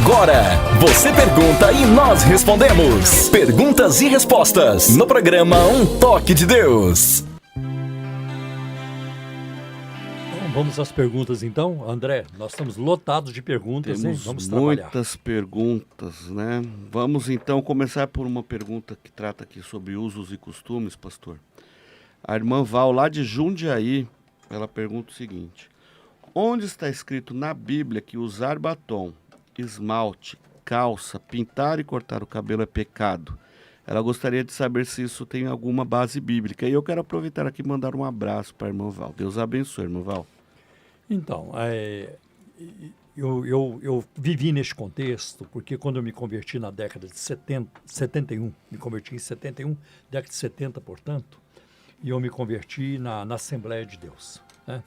Agora, você pergunta e nós respondemos. Perguntas e respostas no programa Um Toque de Deus. Vamos às perguntas então. André, nós estamos lotados de perguntas, hein? Vamos trabalhar. Muitas perguntas, né? Vamos então começar por uma pergunta que trata aqui sobre usos e costumes, pastor. A irmã Val, lá de Jundiaí, ela pergunta o seguinte: onde está escrito na Bíblia que usar batom, esmalte, calça, pintar e cortar o cabelo é pecado? Ela gostaria de saber se isso tem alguma base bíblica. E eu quero aproveitar aqui e mandar um abraço para a irmã Val. Deus abençoe, irmã Val. Então, eu vivi neste contexto porque quando eu me converti na década de 71, me converti em 71, década de 70, portanto, e eu me converti na Assembleia de Deus, né?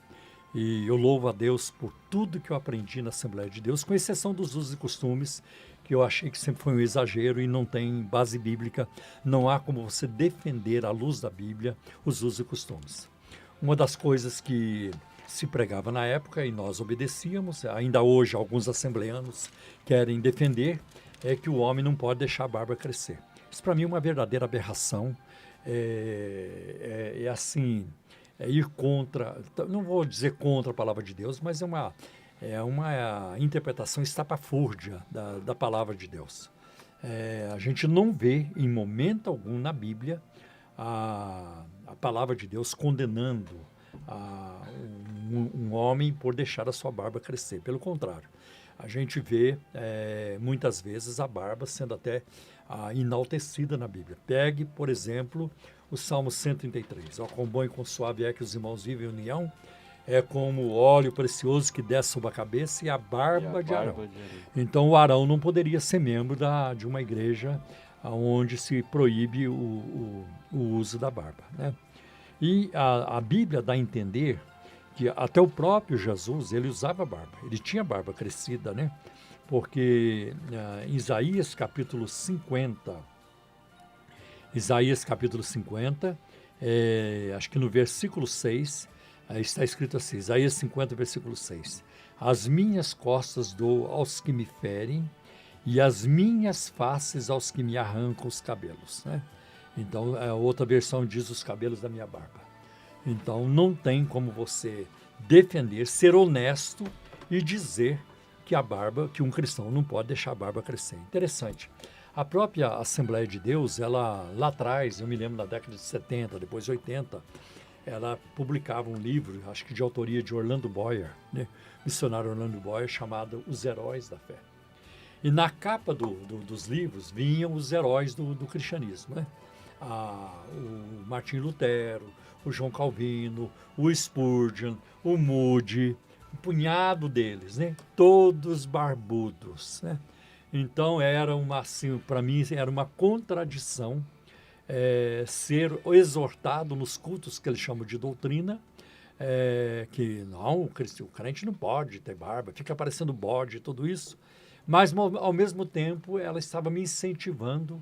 E eu louvo a Deus por tudo que eu aprendi na Assembleia de Deus, com exceção dos usos e costumes, que eu achei que sempre foi um exagero e não tem base bíblica. Não há como você defender à luz da Bíblia os usos e costumes. Uma das coisas que se pregava na época e nós obedecíamos, ainda hoje alguns assembleanos querem defender, é que o homem não pode deixar a barba crescer. Isso para mim é uma verdadeira aberração, assim, ir contra, não vou dizer contra a palavra de Deus, mas é uma interpretação estapafúrdia da palavra de Deus. A gente não vê em momento algum na Bíblia a palavra de Deus condenando um homem por deixar a sua barba crescer. Pelo contrário, a gente vê muitas vezes a barba sendo até enaltecida na Bíblia. Pegue, por exemplo, o Salmo 133. Ó, quão bom e quão suave é que os irmãos vivem em união, é como o óleo precioso que desce sobre a cabeça e a barba de Arão. Então o Arão não poderia ser membro de uma igreja onde se proíbe o uso da barba, né? E a Bíblia dá a entender que até o próprio Jesus, ele usava barba. Ele tinha barba crescida, né? Porque em Isaías capítulo 50, acho que no versículo 6, está escrito assim, Isaías 50, versículo 6. As minhas costas dou aos que me ferem e as minhas faces aos que me arrancam os cabelos, né? Então, a outra versão diz os cabelos da minha barba. Então, não tem como você defender, ser honesto e dizer que um cristão não pode deixar a barba crescer. Interessante. A própria Assembleia de Deus, ela lá atrás, eu me lembro na década de 70, depois 80, ela publicava um livro, acho que de autoria de Orlando Boyer, né? Missionário Orlando Boyer, chamado Os Heróis da Fé. E na capa dos livros vinham os heróis do cristianismo, né? O Martim Lutero, o João Calvino, o Spurgeon, o Moody, um punhado deles, né? Todos barbudos, né? Então para mim era uma contradição ser exortado nos cultos que eles chamam de doutrina, que não, o crente não pode ter barba, fica parecendo bode e tudo isso, mas ao mesmo tempo ela estava me incentivando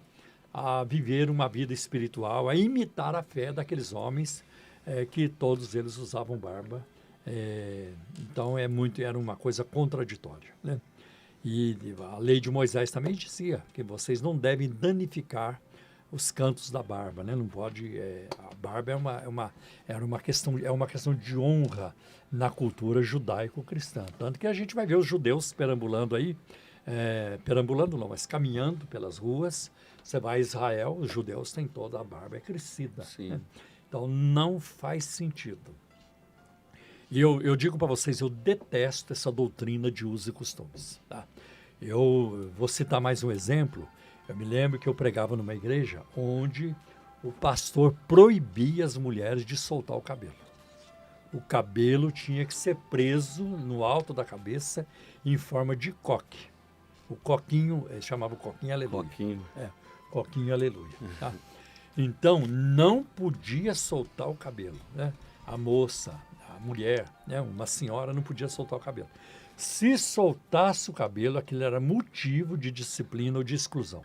a viver uma vida espiritual, a imitar a fé daqueles homens que todos eles usavam barba. Então era uma coisa contraditória, né? E a lei de Moisés também dizia que vocês não devem danificar os cantos da barba, né? Não pode. A barba era uma questão de honra na cultura judaico-cristã. Tanto que a gente vai ver os judeus perambulando aí, perambulando não, mas caminhando pelas ruas. Você vai a Israel, os judeus têm toda a barba crescida, né? Então não faz sentido. E eu digo para vocês, eu detesto essa doutrina de usos e costumes, tá? Eu vou citar mais um exemplo. Eu me lembro que eu pregava numa igreja onde o pastor proibia as mulheres de soltar o cabelo. O cabelo tinha que ser preso no alto da cabeça em forma de coque. O coquinho, chamava o coquinho aleluia. Coquinho aleluia. Tá? Então, não podia soltar o cabelo, né? A moça, a mulher, né? Uma senhora não podia soltar o cabelo. Se soltasse o cabelo, aquilo era motivo de disciplina ou de exclusão.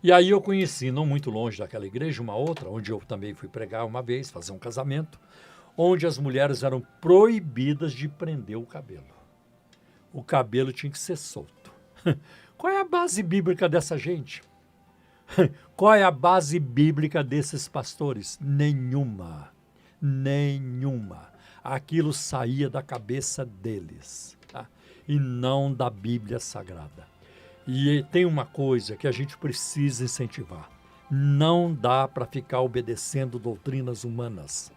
E aí eu conheci, não muito longe daquela igreja, uma outra, onde eu também fui pregar uma vez, fazer um casamento, onde as mulheres eram proibidas de prender o cabelo. o cabelo tinha que ser solto. Qual é a base bíblica dessa gente? Qual é a base bíblica desses pastores? Nenhuma. Nenhuma. Aquilo saía da cabeça deles, tá? E não da Bíblia Sagrada. E tem uma coisa que a gente precisa incentivar. Não dá para ficar obedecendo doutrinas humanas,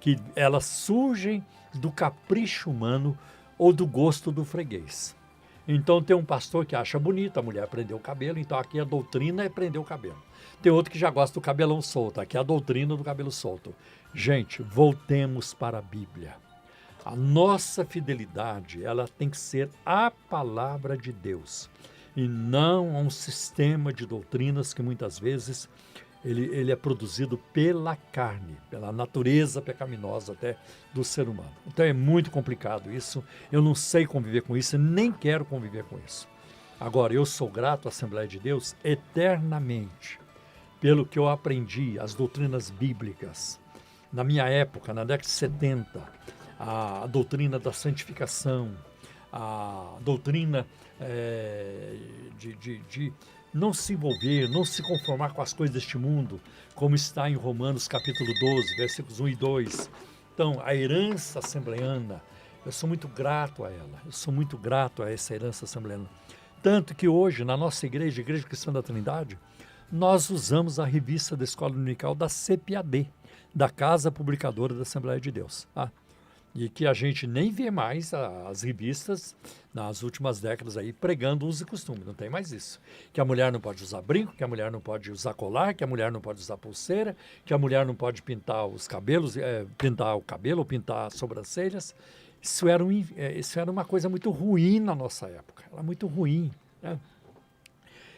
que elas surgem do capricho humano ou do gosto do freguês. Então tem um pastor que acha bonito a mulher prender o cabelo, então aqui a doutrina é prender o cabelo. Tem outro que já gosta do cabelão solto, aqui é a doutrina do cabelo solto. Gente, voltemos para a Bíblia. A nossa fidelidade, ela tem que ser à palavra de Deus e não a um sistema de doutrinas que muitas vezes ele é produzido pela carne, pela natureza pecaminosa até do ser humano. Então é muito complicado isso, eu não sei conviver com isso, nem quero conviver com isso. Agora, eu sou grato à Assembleia de Deus eternamente pelo que eu aprendi, as doutrinas bíblicas. Na minha época, na década de 70, a doutrina da santificação, a doutrina de não se envolver, não se conformar com as coisas deste mundo, como está em Romanos capítulo 12, versículos 1 e 2. Então, a herança assembleiana, eu sou muito grato a ela, eu sou muito grato a essa herança assembleiana. Tanto que hoje, na nossa igreja, Igreja Cristã da Trindade, nós usamos a revista da Escola Dominical da CPAD, da Casa Publicadora da Assembleia de Deus, tá? E que a gente nem vê mais as revistas nas últimas décadas aí pregando uso e costume, não tem mais isso. Que a mulher não pode usar brinco, que a mulher não pode usar colar, que a mulher não pode usar pulseira, que a mulher não pode pintar os cabelos, pintar o cabelo ou pintar as sobrancelhas. Isso era uma coisa muito ruim na nossa época, era muito ruim, né?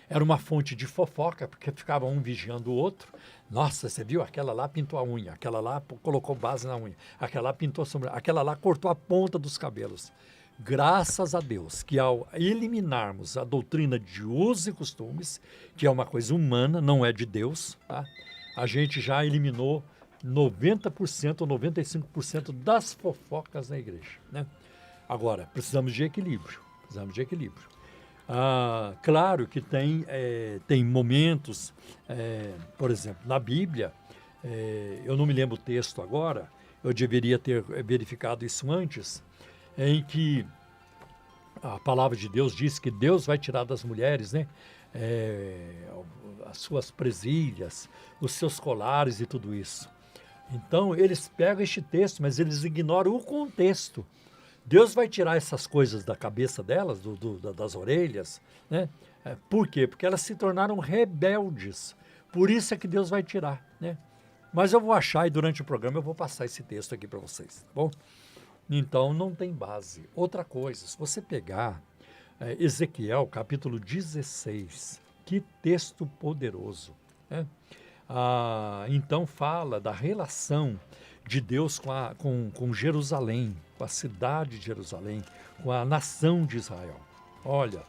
Era uma fonte de fofoca, porque ficava um vigiando o outro. Nossa, você viu? Aquela lá pintou a unha, aquela lá colocou base na unha, aquela lá pintou a sobrancelha, aquela lá cortou a ponta dos cabelos. Graças a Deus que ao eliminarmos a doutrina de usos e costumes, que é uma coisa humana, não é de Deus, tá? A gente já eliminou 90% ou 95% das fofocas na igreja, né? Agora, precisamos de equilíbrio, claro que tem momentos, por exemplo, na Bíblia, eu não me lembro o texto agora, eu deveria ter verificado isso antes, em que a palavra de Deus diz que Deus vai tirar das mulheres, né, as suas presilhas, os seus colares e tudo isso. Então, eles pegam este texto, mas eles ignoram o contexto. Deus vai tirar essas coisas da cabeça delas, das orelhas, né? Por quê? Porque elas se tornaram rebeldes. Por isso é que Deus vai tirar, né? Mas eu vou achar e durante o programa eu vou passar esse texto aqui para vocês, tá bom? Então, não tem base. Outra coisa, se você pegar Ezequiel, capítulo 16, que texto poderoso, né? Então fala da relação de Deus com Jerusalém, com a cidade de Jerusalém, com a nação de Israel. Olha,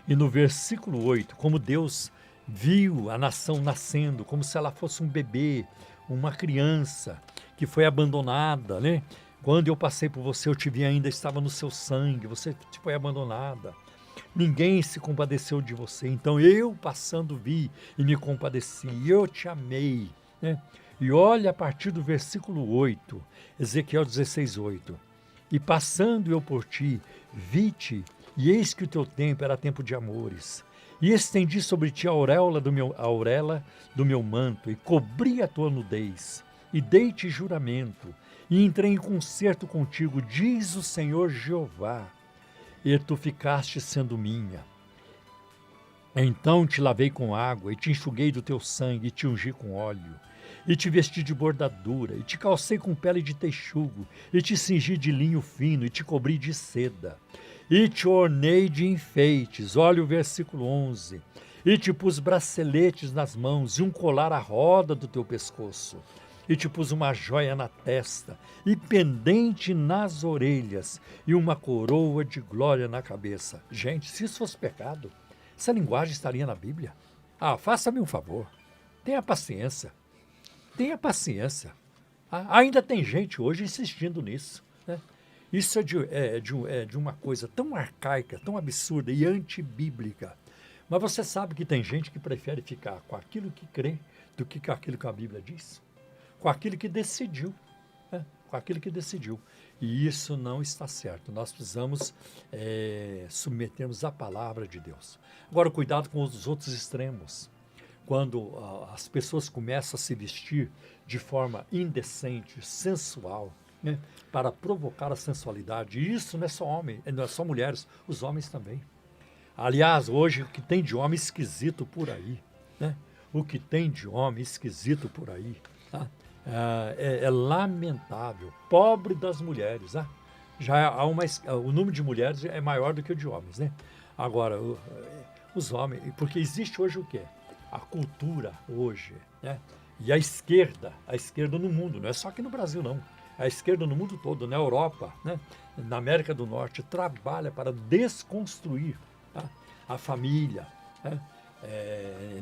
e no versículo 8, como Deus viu a nação nascendo, como se ela fosse um bebê, uma criança que foi abandonada, né? Quando eu passei por você, eu te vi ainda, estava no seu sangue, você foi abandonada. Ninguém se compadeceu de você, então eu passando vi e me compadeci, eu te amei, né? E olha a partir do versículo 8, Ezequiel 16, 8. E passando eu por ti, vi-te, e eis que o teu tempo era tempo de amores. E estendi sobre ti a auréola do meu manto, e cobri a tua nudez, e dei-te juramento, e entrei em concerto contigo, diz o Senhor Jeová, e tu ficaste sendo minha. Então te lavei com água, e te enxuguei do teu sangue, e te ungi com óleo. E te vesti de bordadura, e te calcei com pele de texugo, e te cingi de linho fino, e te cobri de seda. E te ornei de enfeites, olha o versículo 11. E te pus braceletes nas mãos, e um colar à roda do teu pescoço. E te pus uma joia na testa, e pendente nas orelhas, e uma coroa de glória na cabeça. Gente, se isso fosse pecado, essa linguagem estaria na Bíblia? Faça-me um favor, tenha paciência. Tenha paciência. Ainda tem gente hoje insistindo nisso, né? Isso é de uma coisa tão arcaica, tão absurda e antibíblica. Mas você sabe que tem gente que prefere ficar com aquilo que crê do que com aquilo que a Bíblia diz. Com aquilo que decidiu. Né? Com aquilo que decidiu. E isso não está certo. Nós precisamos submetermos à palavra de Deus. Agora, cuidado com os outros extremos. Quando as pessoas começam a se vestir de forma indecente, sensual, né, para provocar a sensualidade. E isso não é só homem, não é só mulheres, os homens também. Aliás, hoje o que tem de homem esquisito por aí, né? O que tem de homem esquisito por aí, tá? É lamentável. Pobre das mulheres, né? Já há o número de mulheres é maior do que o de homens, né? Agora, os homens, porque existe hoje o quê? A cultura hoje, né? E a esquerda no mundo, não é só aqui no Brasil, não. A esquerda no mundo todo, na Europa, né? Na América do Norte, trabalha para desconstruir, tá, a família, né?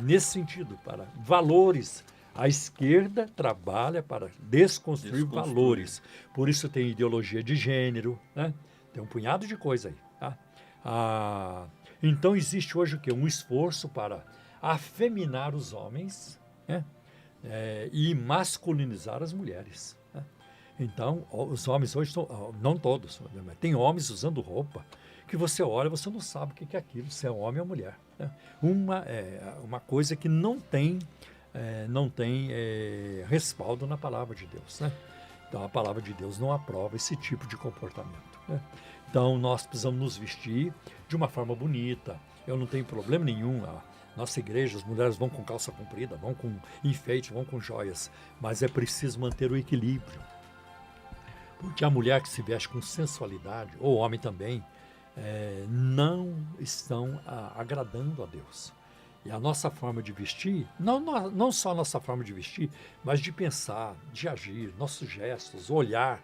Nesse sentido, para valores. A esquerda trabalha para desconstruir valores. Por isso tem ideologia de gênero, né? Tem um punhado de coisa aí. Tá? Então existe hoje o quê? Um esforço para afeminar os homens, né? E masculinizar as mulheres. Né? Então, os homens hoje estão, não todos, mas tem homens usando roupa que você olha, você não sabe o que é aquilo, se é homem ou mulher. Né? Uma coisa que não tem respaldo na palavra de Deus. Né? Então, a palavra de Deus não aprova esse tipo de comportamento. Né? Então, nós precisamos nos vestir de uma forma bonita. Eu não tenho problema nenhum. Nossa igreja, as mulheres vão com calça comprida, vão com enfeite, vão com joias. Mas é preciso manter o equilíbrio. Porque a mulher que se veste com sensualidade, ou o homem também, não estão agradando a Deus. E a nossa forma de vestir, não só a nossa forma de vestir, mas de pensar, de agir, nossos gestos, olhar,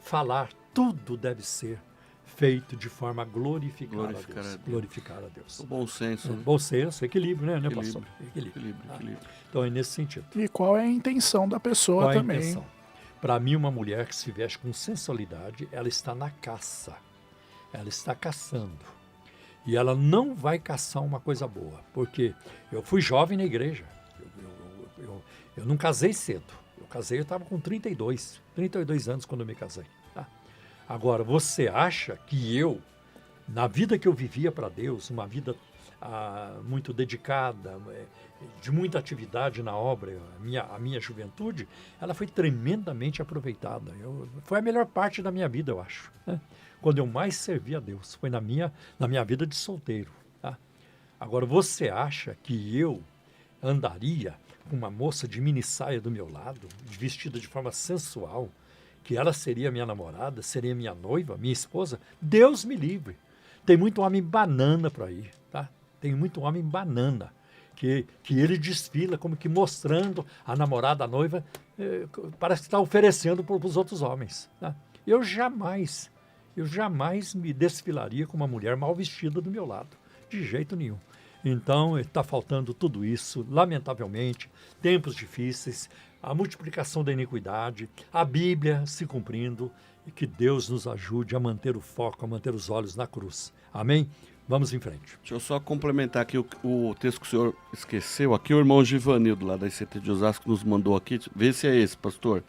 falar, tudo deve ser feito de forma a glorificar a Deus. Glorificar a Deus. O bom senso. Bom senso, equilíbrio, né, Equilíbrio. pastor? Equilíbrio. Equilíbrio. Então é nesse sentido. E qual é a intenção da pessoa Qual é a também? intenção? Para mim, uma mulher que se veste com sensualidade, ela está na caça. Ela está caçando. E ela não vai caçar uma coisa boa. Porque eu fui jovem na igreja. Eu não casei cedo. Eu estava com 32 anos quando eu me casei. Tá? Agora, você acha que na vida que eu vivia para Deus, uma vida muito dedicada, de muita atividade na obra, a minha juventude, ela foi tremendamente aproveitada. Foi a melhor parte da minha vida, eu acho. Né? Quando eu mais servi a Deus, foi na minha vida de solteiro. Tá? Agora, você acha que eu andaria com uma moça de mini saia do meu lado, vestida de forma sensual, que ela seria minha namorada, seria minha noiva, minha esposa? Deus me livre. Tem muito homem banana por aí, tá? Tem muito homem banana, que ele desfila como que mostrando a namorada, a noiva, parece que está oferecendo para os outros homens. Tá? Eu jamais me desfilaria com uma mulher mal vestida do meu lado, de jeito nenhum. Então, está faltando tudo isso, lamentavelmente, tempos difíceis, a multiplicação da iniquidade, a Bíblia se cumprindo, e que Deus nos ajude a manter o foco, a manter os olhos na cruz. Amém? Vamos em frente. Deixa eu só complementar aqui o texto que o senhor esqueceu. Aqui o irmão Givanildo, lá da ICT de Osasco, nos mandou aqui. Vê se é esse, pastor.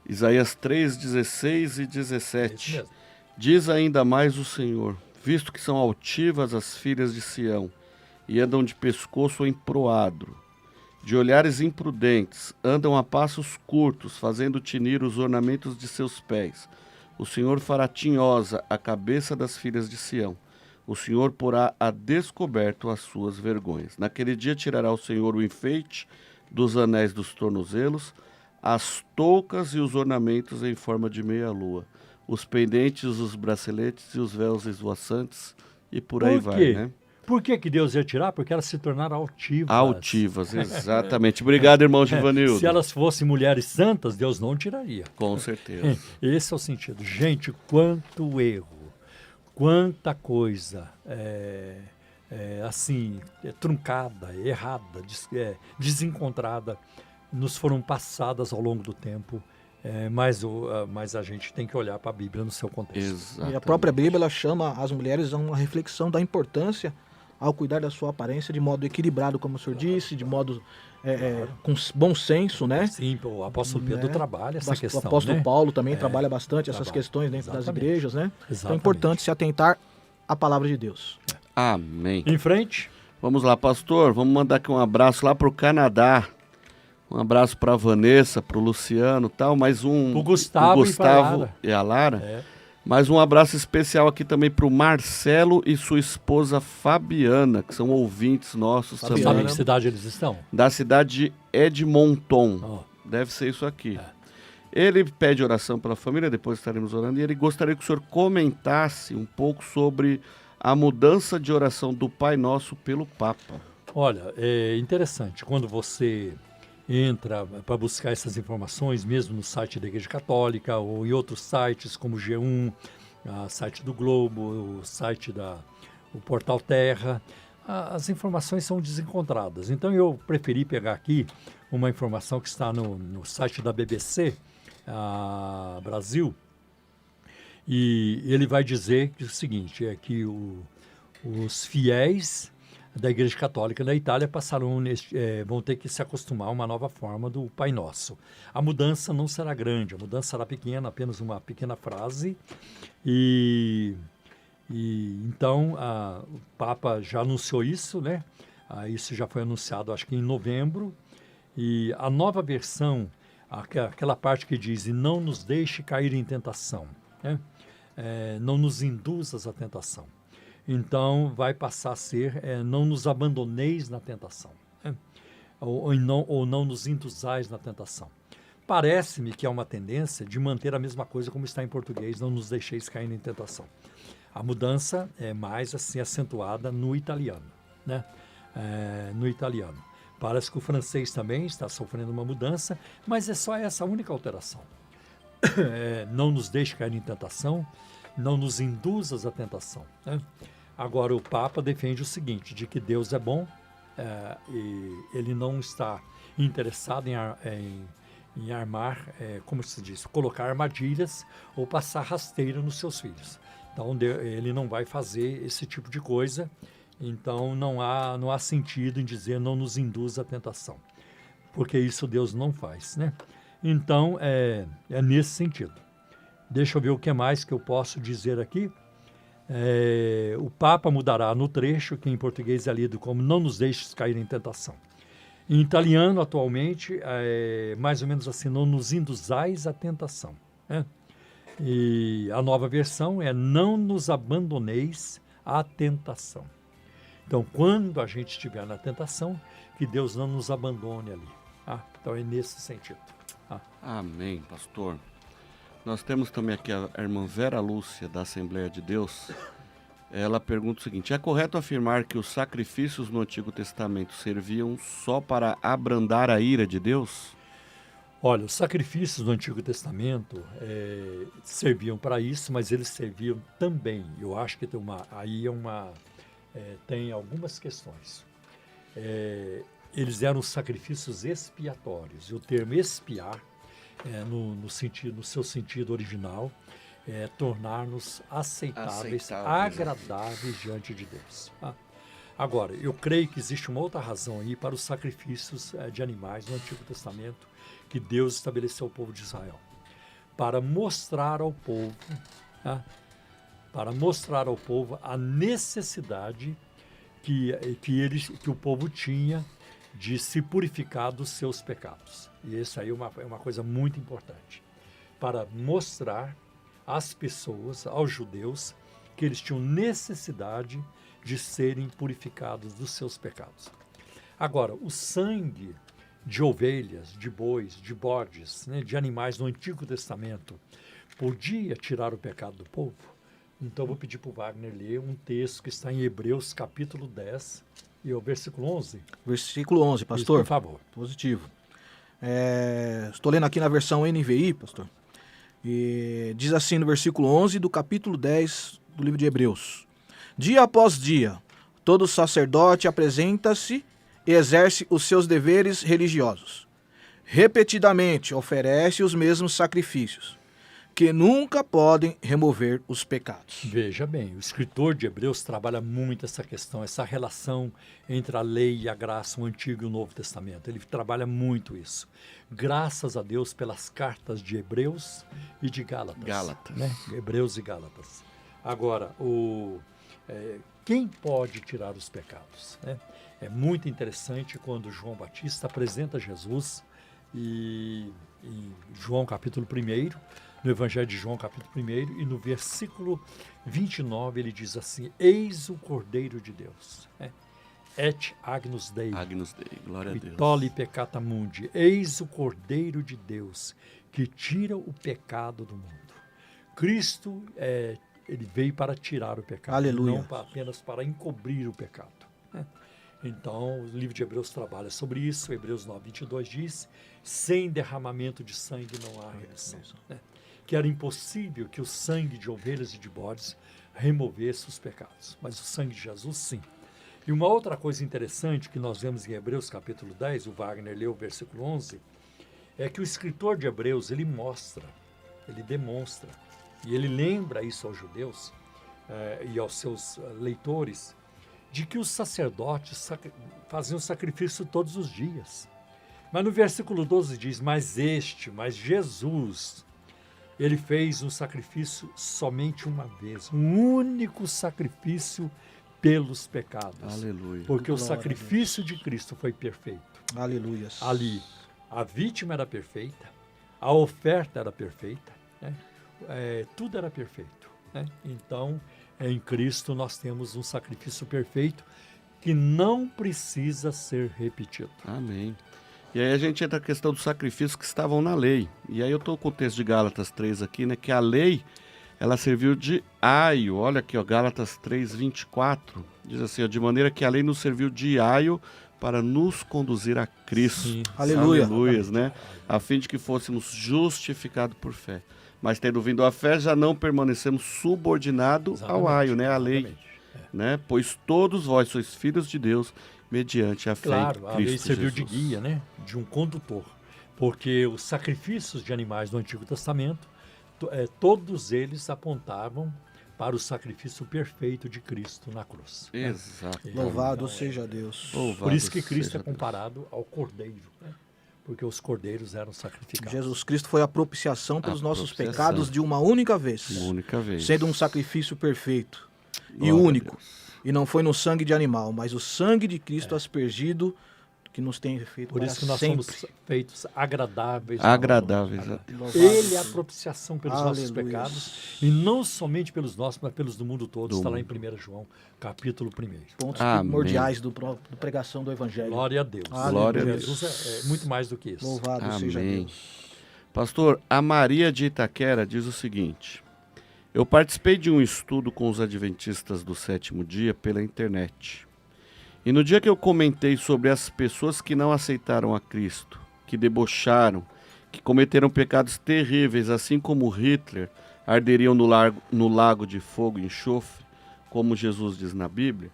Isaías 3, 16 e 17. Esse mesmo. Diz ainda mais o Senhor, visto que são altivas as filhas de Sião, e andam de pescoço emproado, de olhares imprudentes, andam a passos curtos, fazendo tinir os ornamentos de seus pés. O Senhor fará tinhosa a cabeça das filhas de Sião. O Senhor porá a descoberto as suas vergonhas. Naquele dia tirará o Senhor o enfeite dos anéis dos tornozelos, as toucas e os ornamentos em forma de meia-lua, os pendentes, os braceletes e os véus esvoaçantes, e por aí vai, né? Por que Deus ia tirar? Porque elas se tornaram altivas. Altivas, exatamente. Obrigado, irmão Givanildo. Se elas fossem mulheres santas, Deus não tiraria. Com certeza. Esse é o sentido. Gente, quanto erro, quanta coisa truncada, errada, desencontrada, nos foram passadas ao longo do tempo Mas a gente tem que olhar para a Bíblia no seu contexto. Exatamente. E a própria Bíblia ela chama as mulheres a uma reflexão da importância ao cuidar da sua aparência de modo equilibrado, como o senhor disse, de modo com bom senso, né? Sim, o apóstolo Pedro trabalha essa questão. O apóstolo né? Paulo também trabalha bastante essas trabalha. questões dentro das Exatamente. igrejas, né? Então é Exatamente. importante se atentar à palavra de Deus. Amém. Em frente. Vamos lá, pastor. Vamos mandar aqui um abraço lá pro Canadá. Um abraço para a Vanessa, para o Luciano, tal. Mais um. O Gustavo e pra Lara. E a Lara. É. Mais um abraço especial aqui também para o Marcelo e sua esposa Fabiana, que são ouvintes nossos Fabiana. Sabe em também. que cidade eles estão? Da cidade de Edmonton. Ó, Deve ser isso aqui. Ele pede oração pela família, depois estaremos orando, e ele gostaria que o senhor comentasse um pouco sobre a mudança de oração do Pai Nosso pelo Papa. Olha, é interessante, quando você entra para buscar essas informações, mesmo no site da Igreja Católica ou em outros sites como o G1, o site do Globo, o site o Portal Terra, as informações são desencontradas. Então eu preferi pegar aqui uma informação que está no site da BBC Brasil, e ele vai dizer que o seguinte, é que os fiéis da Igreja Católica da Itália vão ter que se acostumar a uma nova forma do Pai Nosso. A mudança não será grande, a mudança será pequena, apenas uma pequena frase. Então, o Papa já anunciou isso, né? Isso já foi anunciado, acho que em novembro. E a nova versão, aquela parte que diz, e não nos deixe cair em tentação, né? Não nos induzas à tentação. Então, vai passar a ser, não nos abandoneis na tentação, né? ou não nos induzais na tentação. Parece-me que há uma tendência de manter a mesma coisa como está em português, não nos deixeis cair em tentação. A mudança é mais assim acentuada no italiano, né? No italiano. Parece que o francês também está sofrendo uma mudança, mas é só essa única alteração. Não nos deixe cair em tentação, não nos induzas à tentação, né? Agora, o Papa defende o seguinte, de que Deus é bom e ele não está interessado em armar, como se diz, colocar armadilhas ou passar rasteiro nos seus filhos. Então, ele não vai fazer esse tipo de coisa, então não há sentido em dizer não nos induz à tentação, porque isso Deus não faz, né? Então, é nesse sentido. Deixa eu ver o que mais que eu posso dizer aqui. O Papa mudará no trecho, que em português é lido como não nos deixes cair em tentação. Em italiano, atualmente, mais ou menos assim, não nos induzais à tentação, né? E a nova versão é não nos abandoneis à tentação. Então, quando a gente estiver na tentação, que Deus não nos abandone ali. Então, é nesse sentido. Amém, pastor. Nós temos também aqui a irmã Vera Lúcia, da Assembleia de Deus. Ela pergunta o seguinte: é correto afirmar que os sacrifícios no Antigo Testamento serviam só para abrandar a ira de Deus? Olha, os sacrifícios do Antigo Testamento serviam para isso, mas eles serviam também. Eu acho que tem algumas questões. Eles eram sacrifícios expiatórios. E o termo expiar, no seu sentido original, é tornar-nos aceitáveis, agradáveis diante de Deus. Agora, eu creio que existe uma outra razão aí para os sacrifícios de animais no Antigo Testamento que Deus estabeleceu ao povo de Israel. Para mostrar ao povo, a necessidade que o povo tinha de se purificar dos seus pecados. E isso aí é uma coisa muito importante. Para mostrar às pessoas, aos judeus, que eles tinham necessidade de serem purificados dos seus pecados. Agora, o sangue de ovelhas, de bois, de bodes, né, de animais no Antigo Testamento, podia tirar o pecado do povo? Então, eu vou pedir para o Wagner ler um texto que está em Hebreus, capítulo 10, e o versículo 11. Versículo 11, pastor. Isso, por favor. Positivo. Estou lendo aqui na versão NVI, pastor. E diz assim no versículo 11 do capítulo 10 do livro de Hebreus: dia após dia, todo sacerdote apresenta-se e exerce os seus deveres religiosos, repetidamente oferece os mesmos sacrifícios, que nunca podem remover os pecados. Veja bem, o escritor de Hebreus trabalha muito essa questão, essa relação entre a lei e a graça, o Antigo e o Novo Testamento. Ele trabalha muito isso. Graças a Deus pelas cartas de Hebreus e de Gálatas. Né? Hebreus e Gálatas. Agora, quem pode tirar os pecados? Né? É muito interessante quando João Batista apresenta Jesus em João capítulo 1, no Evangelho de João capítulo 1, e no versículo 29 ele diz assim: eis o Cordeiro de Deus, et agnus Dei, glória a Deus. tolli peccata mundi, eis o Cordeiro de Deus que tira o pecado do mundo. Cristo, ele veio para tirar o pecado, Aleluia. não apenas para encobrir o pecado. Então, o livro de Hebreus trabalha sobre isso. Hebreus 9:22 diz: sem derramamento de sangue não há remissão. Que era impossível que o sangue de ovelhas e de bodes removesse os pecados. Mas o sangue de Jesus, sim. E uma outra coisa interessante que nós vemos em Hebreus capítulo 10, o Wagner leu o versículo 11, é que o escritor de Hebreus, ele mostra, ele demonstra, e ele lembra isso aos judeus e aos seus leitores, de que os sacerdotes faziam sacrifício todos os dias. Mas no versículo 12 diz: mas Jesus, ele fez um sacrifício somente uma vez, um único sacrifício pelos pecados. Aleluia. Porque o sacrifício de Cristo foi perfeito. Aleluia. Ali, a vítima era perfeita, a oferta era perfeita, né? Tudo era perfeito. Né? Então, em Cristo nós temos um sacrifício perfeito que não precisa ser repetido. Amém. E aí a gente entra na questão dos sacrifícios que estavam na lei. E aí eu estou com o texto de Gálatas 3 aqui, né? Que a lei, ela serviu de aio. Olha aqui, ó, Gálatas 3:24. Diz assim, ó, de maneira que a lei nos serviu de aio para nos conduzir a Cristo. Sim. Aleluia. Aleluias, né? A fim de que fôssemos justificados por fé. Mas tendo vindo a fé, já não permanecemos subordinados ao aio, né? A lei. Né? Pois todos vós sois filhos de Deus, mediante a fé em Cristo Claro, a lei serviu Jesus. de guia, né? De um condutor. Porque os sacrifícios de animais do Antigo Testamento, todos eles apontavam para o sacrifício perfeito de Cristo na cruz. Né? Exato. Louvado seja Deus. Por isso que Cristo seja é comparado ao Cordeiro, né? Porque os cordeiros eram sacrificados. Jesus Cristo foi a propiciação pelos nossos propiciação. pecados de uma única vez. Uma única vez. Sendo um sacrifício perfeito e Glória a único. Deus. E não foi no sangue de animal, mas o sangue de Cristo aspergido que nos tem feito Por para isso que nós sempre. somos feitos agradáveis. Agradáveis a Deus. Louvado. Ele é a propiciação pelos nossos Aleluia. pecados, e não somente pelos nossos, mas pelos do mundo todo. Do Está lá em mundo. 1 João, capítulo 1. Pontos Amém. primordiais do pregação do Evangelho. Glória a Deus. Glória a Jesus é muito mais do que isso. Louvado seja Amém. Deus. Pastor, a Maria de Itaquera diz o seguinte: eu participei de um estudo com os adventistas do sétimo dia pela internet. E no dia que eu comentei sobre as pessoas que não aceitaram a Cristo, que debocharam, que cometeram pecados terríveis, assim como Hitler, arderiam no lago de fogo e enxofre, como Jesus diz na Bíblia,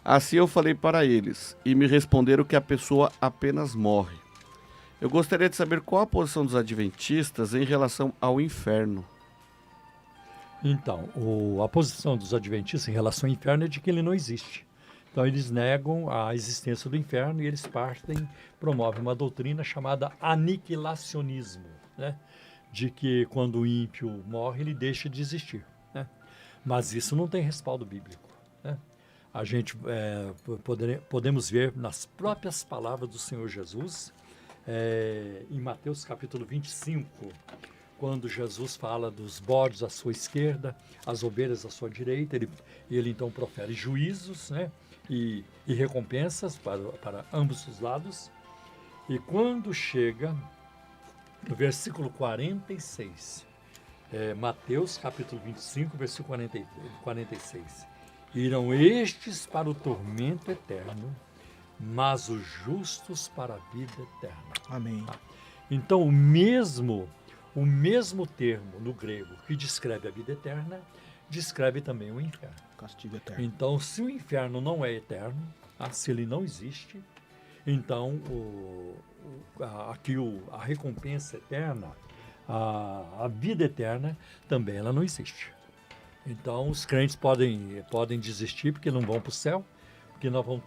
assim eu falei para eles, e me responderam que a pessoa apenas morre. Eu gostaria de saber qual a posição dos adventistas em relação ao inferno. Então, a posição dos adventistas em relação ao inferno é de que ele não existe. Então, eles negam a existência do inferno e eles promovem uma doutrina chamada aniquilacionismo, né? De que quando o ímpio morre, ele deixa de existir. Né? Mas isso não tem respaldo bíblico. Né? A gente podemos ver nas próprias palavras do Senhor Jesus, em Mateus capítulo 25, quando Jesus fala dos bodes à sua esquerda, as ovelhas à sua direita, ele então profere juízos, né? E recompensas para ambos os lados. E quando chega no versículo 46, Mateus capítulo 25, versículo 46, irão estes para o tormento eterno, mas os justos para a vida eterna. Amém. Então, o mesmo termo no grego que descreve a vida eterna, descreve também o inferno. Castigo eterno. Então, se o inferno não é eterno, se ele não existe, Então, a recompensa eterna, a vida eterna, também ela não existe. Então, os crentes podem desistir porque não vão para o céu, porque nós vamos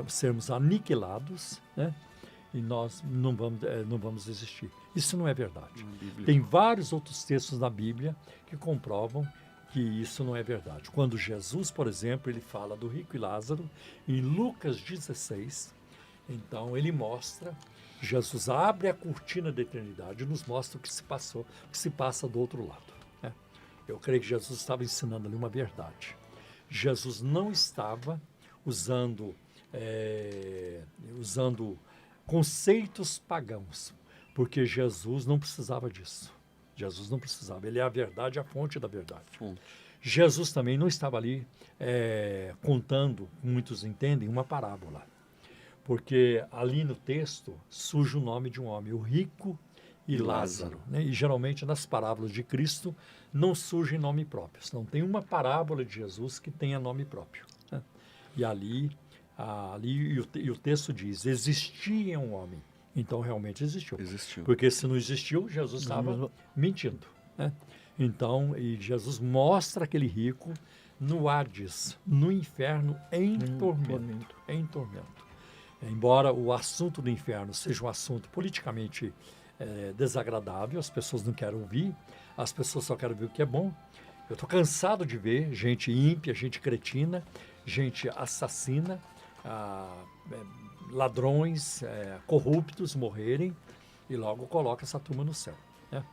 sermos aniquilados, né? E nós não vamos existir. Isso não é verdade. Tem vários outros textos na Bíblia que comprovam que isso não é verdade. Quando Jesus, por exemplo, ele fala do rico e Lázaro, em Lucas 16, então ele mostra, Jesus abre a cortina da eternidade e nos mostra o que se passou, o que se passa do outro lado, né? Eu creio que Jesus estava ensinando ali uma verdade. Jesus não estava usando conceitos pagãos, porque Jesus não precisava disso. Jesus não precisava, ele é a verdade, a fonte da verdade. Jesus também não estava ali contando, muitos entendem, uma parábola, porque ali no texto surge o nome de um homem, o rico e Lázaro, né? E geralmente nas parábolas de Cristo não surgem nomes próprios, não tem uma parábola de Jesus que tenha nome próprio, né? E ali o texto diz, existia um homem. Então, realmente existiu. Porque se não existiu, Jesus estava mentindo, né? Então, e Jesus mostra aquele rico no Hades, no inferno, em tormento. Em tormento. Embora o assunto do inferno seja um assunto politicamente desagradável, as pessoas não querem ouvir, as pessoas só querem ver o que é bom. Eu estou cansado de ver gente ímpia, gente cretina, gente assassina, ladrões, corruptos morrerem e logo coloca essa turma no céu, né?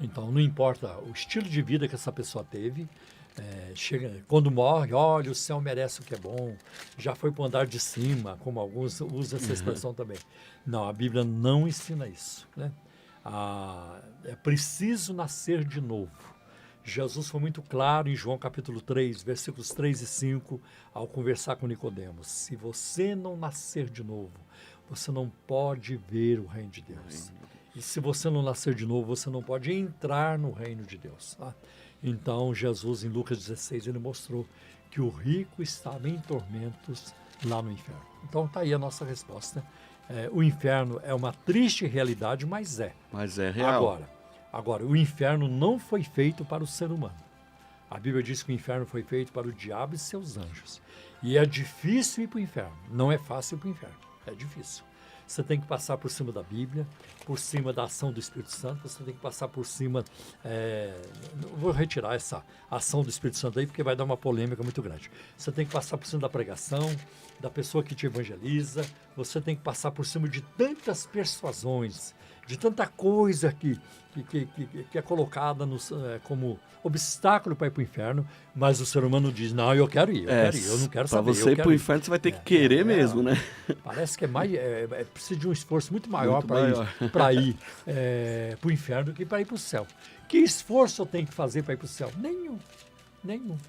Então, não importa o estilo de vida que essa pessoa teve, quando morre, olha, o céu merece o que é bom, já foi para o andar de cima, como alguns usam essa expressão também. Não, a Bíblia não ensina isso, né? É preciso nascer de novo. Jesus foi muito claro em João capítulo 3, versículos 3 e 5, ao conversar com Nicodemos. Se você não nascer de novo, você não pode ver o reino de Deus. E se você não nascer de novo, você não pode entrar no reino de Deus, tá? Então, Jesus, em Lucas 16, ele mostrou que o rico estava em tormentos lá no inferno. Então, está aí a nossa resposta. O inferno é uma triste realidade, mas é. Mas é real. Agora, o inferno não foi feito para o ser humano. A Bíblia diz que o inferno foi feito para o diabo e seus anjos. E é difícil ir para o inferno. Não é fácil ir para o inferno. É difícil. Você tem que passar por cima da Bíblia, por cima da ação do Espírito Santo, você tem que passar por cima... vou retirar essa ação do Espírito Santo aí, porque vai dar uma polêmica muito grande. Você tem que passar por cima da pregação, da pessoa que te evangeliza, você tem que passar por cima de tantas persuasões, de tanta coisa que é colocada como obstáculo para ir para o inferno, mas o ser humano diz, não, eu quero ir, eu não quero saber. Para você ir para o inferno, você vai ter que querer mesmo, né? Parece que precisa de um esforço muito maior para ir para o inferno do que para ir para o céu. Que esforço eu tenho que fazer para ir para o céu? Nenhum.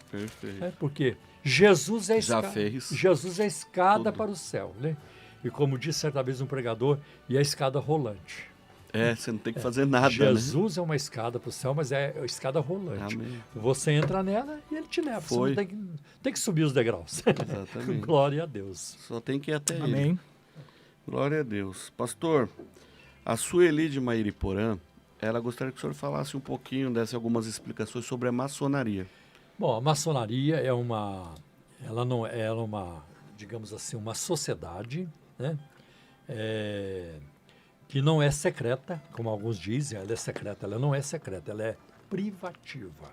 Perfeito. Porque Jesus é a escada Tudo. para o céu, né? E como disse certa vez um pregador, e a escada rolante. Você não tem que fazer nada, Jesus é uma escada para o céu, mas é a escada rolante. Amém. Você entra nela e ele te leva. Você não tem que subir os degraus. Exatamente. Glória a Deus. Só tem que ir até ele. Amém. Glória a Deus. Pastor, a Sueli de Mairiporã, ela gostaria que o senhor falasse um pouquinho, desse algumas explicações sobre a maçonaria. Bom, a maçonaria é uma, digamos assim, uma sociedade, né? Que não é secreta, como alguns dizem, ela é secreta. Ela não é secreta, ela é privativa.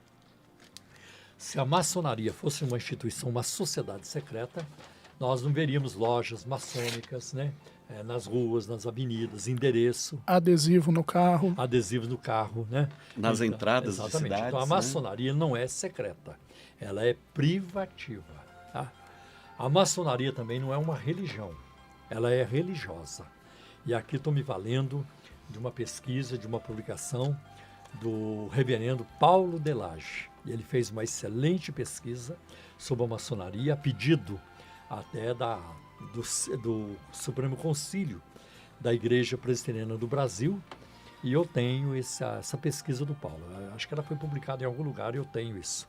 Se a maçonaria fosse uma instituição, uma sociedade secreta, nós não veríamos lojas maçônicas, né? Nas ruas, nas avenidas, endereço. Adesivo no carro. Adesivos no carro, né? Nas entradas de exatamente. cidades, Então, a maçonaria não é secreta, ela é privativa. Tá? A maçonaria também não é uma religião, ela é religiosa. E aqui estou me valendo de uma pesquisa, de uma publicação do reverendo Paulo Delage. Ele fez uma excelente pesquisa sobre a maçonaria, a pedido até do Supremo Concílio da Igreja Presbiteriana do Brasil, e eu tenho essa pesquisa do Paulo. Acho que ela foi publicada em algum lugar e eu tenho isso.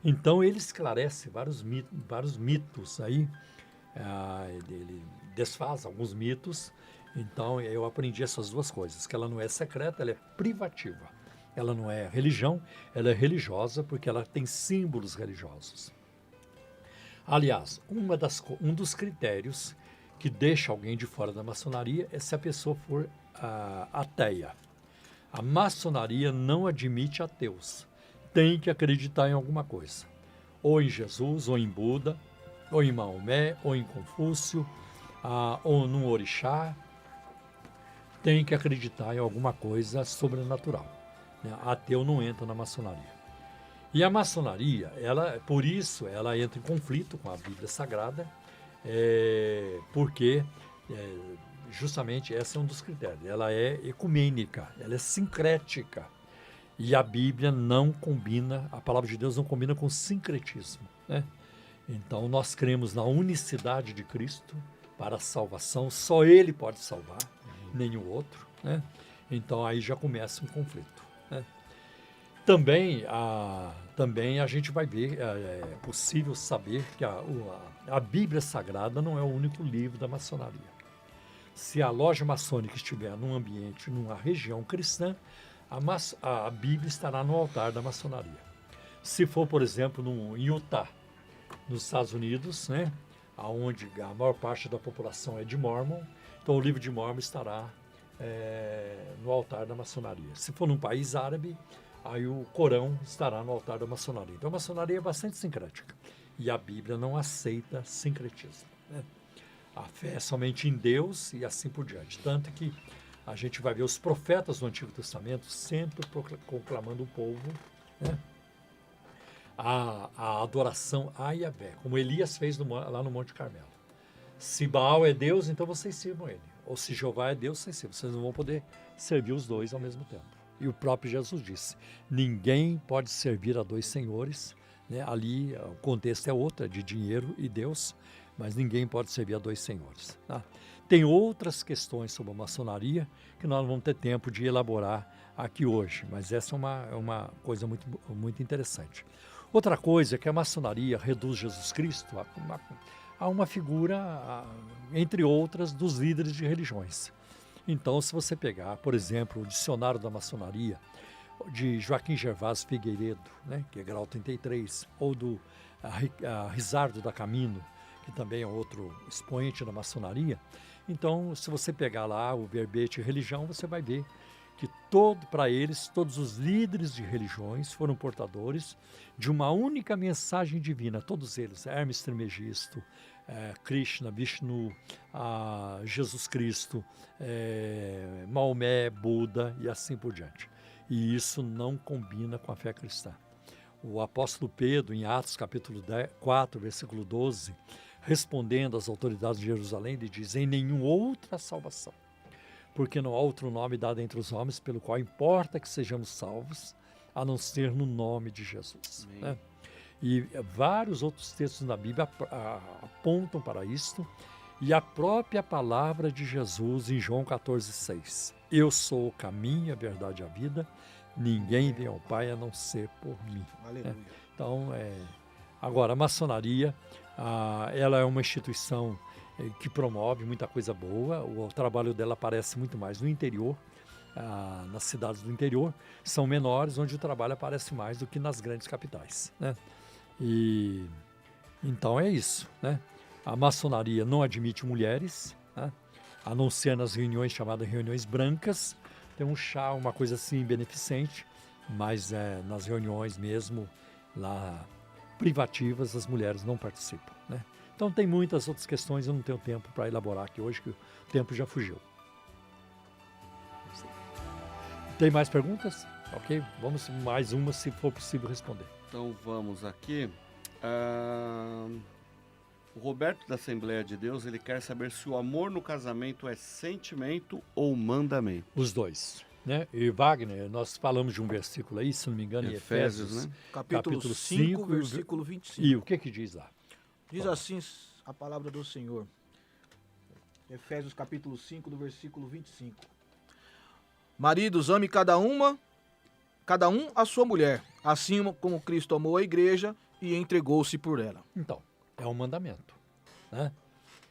Então ele esclarece vários mitos aí ele desfaz alguns mitos. Então eu aprendi essas duas coisas, que ela não é secreta, ela é privativa. Ela não é religião, ela é religiosa porque ela tem símbolos religiosos. Aliás, um dos critérios que deixa alguém de fora da maçonaria é se a pessoa for ateia. A maçonaria não admite ateus. Tem que acreditar em alguma coisa. Ou em Jesus, ou em Buda, ou em Maomé, ou em Confúcio, ou num orixá. Tem que acreditar em alguma coisa sobrenatural. Ateu não entra na maçonaria. E a maçonaria, por isso, ela entra em conflito com a Bíblia Sagrada, porque justamente esse é um dos critérios. Ela é ecumênica, ela é sincrética. E a Bíblia não combina, a palavra de Deus não combina com sincretismo, né? Então nós cremos na unicidade de Cristo para a salvação, só Ele pode salvar, nenhum outro, né? Então aí já começa um conflito. Também a gente vai ver, é possível saber que a Bíblia Sagrada não é o único livro da maçonaria. Se a loja maçônica estiver num ambiente, numa região cristã, a Bíblia estará no altar da maçonaria. Se for, por exemplo, em Utah, nos Estados Unidos, né, onde a maior parte da população é de Mórmon, então o livro de Mórmon estará no altar da maçonaria. Se for num país árabe, aí o Corão estará no altar da maçonaria. Então a maçonaria é bastante sincrética. E a Bíblia não aceita sincretismo, né? A fé é somente em Deus e assim por diante. Tanto que a gente vai ver os profetas do Antigo Testamento sempre proclamando o povo, né, a adoração a Yahvé, como Elias fez lá no Monte Carmelo. Se Baal é Deus, então vocês sirvam ele. Ou se Jeová é Deus, vocês não vão poder servir os dois ao mesmo tempo. E o próprio Jesus disse, ninguém pode servir a dois senhores, né? Ali o contexto é outro, é de dinheiro e Deus, mas ninguém pode servir a dois senhores. Tá? Tem outras questões sobre a maçonaria que nós não vamos ter tempo de elaborar aqui hoje, mas essa é uma coisa muito, muito interessante. Outra coisa é que a maçonaria reduz Jesus Cristo a uma figura, entre outras, dos líderes de religiões. Então, se você pegar, por exemplo, o Dicionário da Maçonaria, de Joaquim Gervásio Figueiredo, né, que é grau 33, ou do Rizardo da Camino, que também é outro expoente da maçonaria, então, se você pegar lá o verbete religião, você vai ver que para eles, todos os líderes de religiões foram portadores de uma única mensagem divina, todos eles, Hermes Trismegisto, Krishna, Vishnu, Jesus Cristo, Maomé, Buda e assim por diante. E isso não combina com a fé cristã. O apóstolo Pedro, em Atos capítulo 4, versículo 12, respondendo às autoridades de Jerusalém, ele diz, em nenhuma outra salvação, porque não há outro nome dado entre os homens pelo qual importa que sejamos salvos, a não ser no nome de Jesus. Né? E vários outros textos na Bíblia apontam para isto, e a própria palavra de Jesus em João 14,6. Eu sou o caminho, a verdade e a vida, ninguém vem ao Pai a não ser por mim. Aleluia. Então, agora, a maçonaria, ela é uma instituição que promove muita coisa boa, o trabalho dela aparece muito mais no interior, nas cidades do interior, são menores, onde o trabalho aparece mais do que nas grandes capitais, né? E então é isso, né? A maçonaria não admite mulheres, né? A não ser nas reuniões chamadas reuniões brancas, tem um chá, uma coisa assim beneficente, mas nas reuniões mesmo lá privativas as mulheres não participam, né? Então tem muitas outras questões, eu não tenho tempo para elaborar aqui hoje, que o tempo já fugiu. Tem mais perguntas? Ok, vamos mais uma se for possível responder. Então vamos aqui. O Roberto da Assembleia de Deus, ele quer saber se o amor no casamento é sentimento ou mandamento. Os dois, né? E Wagner, nós falamos de um versículo aí, se não me engano, em Efésios, né? Capítulo 5, versículo 25. E o que diz lá? Diz assim a palavra do Senhor. Efésios capítulo 5, do versículo 25. Maridos, ame cada um a sua mulher, assim como Cristo amou a igreja e entregou-se por ela. Então, é um mandamento, né?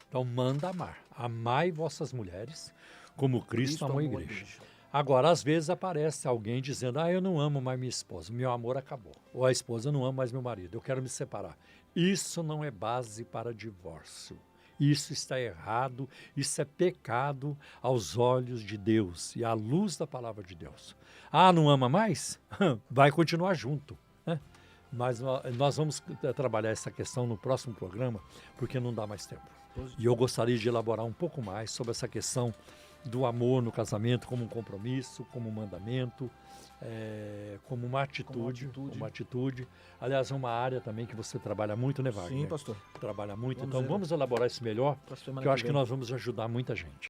Então, manda amar. Amai vossas mulheres como Cristo amou a igreja. Agora, às vezes aparece alguém dizendo, eu não amo mais minha esposa, meu amor acabou. Ou a esposa, eu não amo mais meu marido, eu quero me separar. Isso não é base para divórcio. Isso está errado, isso é pecado aos olhos de Deus e à luz da palavra de Deus. Não ama mais? Vai continuar junto, né? Mas nós vamos trabalhar essa questão no próximo programa, porque não dá mais tempo. E eu gostaria de elaborar um pouco mais sobre essa questão do amor no casamento como um compromisso, como um mandamento, como uma atitude. Aliás, é uma área também que você trabalha muito, né, Wagner? Sim, pastor. Trabalha muito. Vamos Então, ver. vamos elaborar isso melhor, Pra semana que eu acho que vem. nós vamos ajudar muita gente.